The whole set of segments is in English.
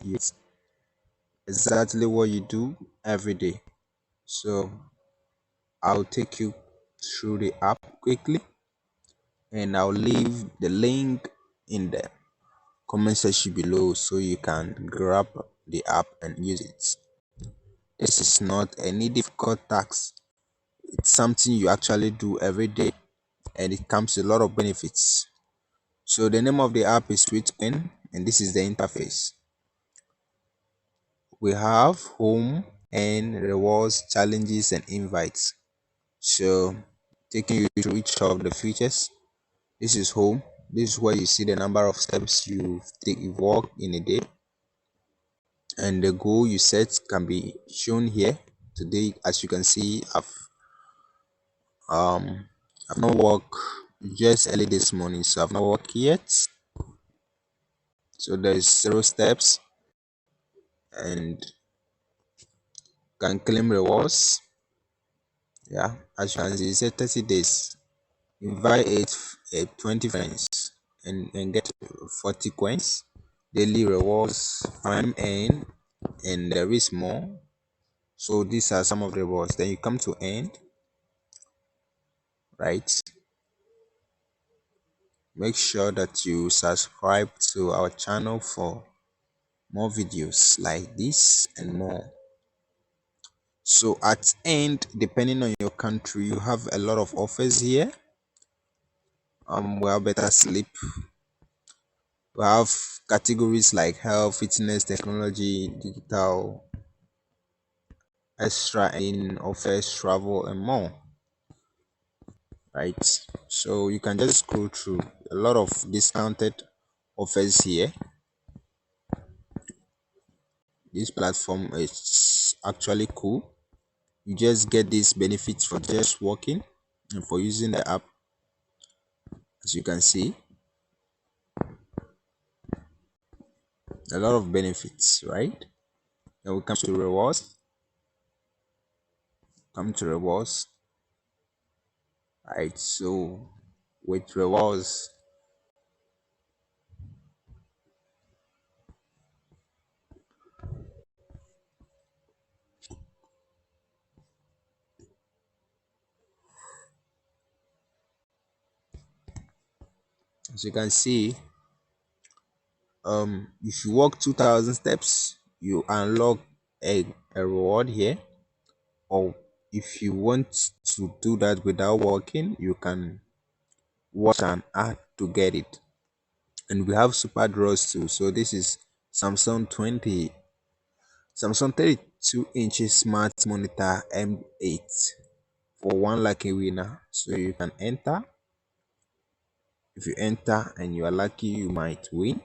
It's exactly what you do every day. So I'll take you through the app quickly, and I'll leave the link in the comment section below so you can grab the app and use it. This is not any difficult task. It's something you actually do every day, and it comes with a lot of benefits. So the name of the app is Sweetcoin, and this is the interface. We have home and rewards, challenges, and invites. So taking you through each of the features. This is home. This is where you see the number of steps you walk in a day, and the goal you set can be shown here. Today, as you can see, um I've not walked just early this morning, so I've not walked yet. So there is 0 steps, and can claim rewards. Yeah, as you can see, it says 30 days. Invite 20 friends and get 40 coins. Daily rewards, time earn, and there is more. So these are some of the rewards. Then you come to end, right? Make sure that you subscribe to our channel for more videos like this and more. So at end, depending on your country, you have a lot of offers here. We have better sleep. We have categories like health, fitness, technology, digital, extra in offers, travel, and more. Right? So you can just scroll through a lot of discounted offers here. This platform is actually cool. You just get these benefits for just working and for using the app. As you can see, a lot of benefits, right? Then we come to rewards. Right? So with rewards, as you can see, if you walk 2,000 steps, you unlock a reward here. Or if you want to do that without walking, you can watch an ad to get it. And we have super draws too. So this is Samsung 20 Samsung 32 inches smart monitor M8 for one lucky winner. So you can enter. If you enter and you are lucky, you might win.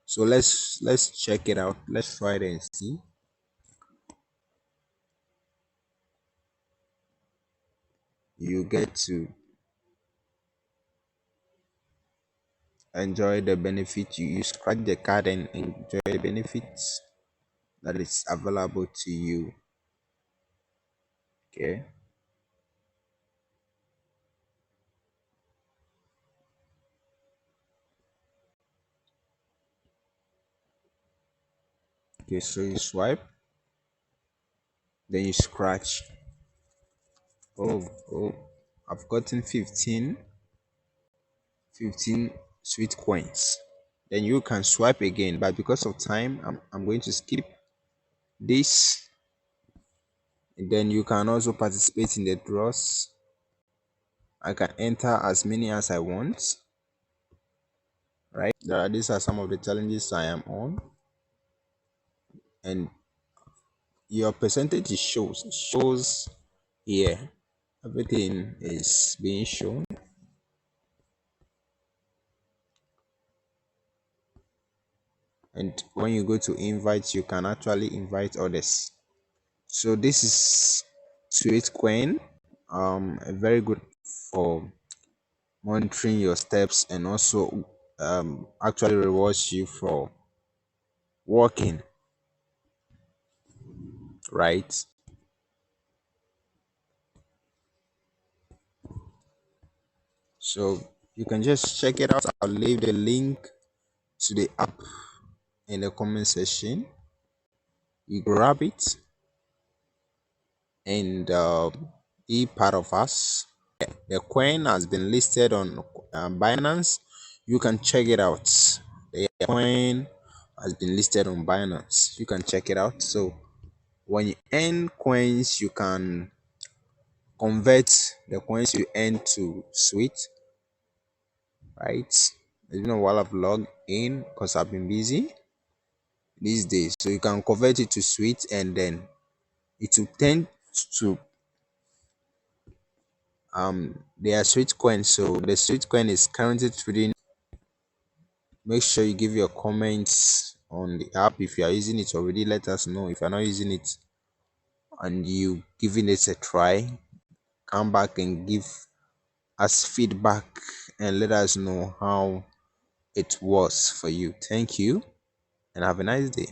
So let's check it out. Let's try it and see. You get to enjoy the benefit. You scratch the card and enjoy the benefits that is available to you. Okay. Okay, so you swipe, then you scratch. Oh, I've gotten 15 sweet coins. Then you can swipe again, but because of time, I'm going to skip this. And then you can also participate in the draws. I can enter as many as I want. Right, these are some of the challenges I am on, and your percentage shows here. Everything is being shown, and when you go to invite, you can actually invite others. So this is Sweetcoin, very good for monitoring your steps, and also actually rewards you for working, right? So you can just check it out. I'll leave the link to the app in the comment section. You grab it and be part of us. The coin has been listed on Binance. You can check it out. The coin has been listed on Binance. You can check it out. So when you earn coins, you can convert the coins you earn to sweet, right? It's been a while I've logged in because I've been busy these days. So you can convert it to sweet and then it will tend to their sweet coin. So the sweet coin is currently trading. Make sure you give your comments on the app. If you are using it already, let us know. If you're not using it and you giving it a try, come back and give us feedback and let us know how it was for you. Thank you and have a nice day.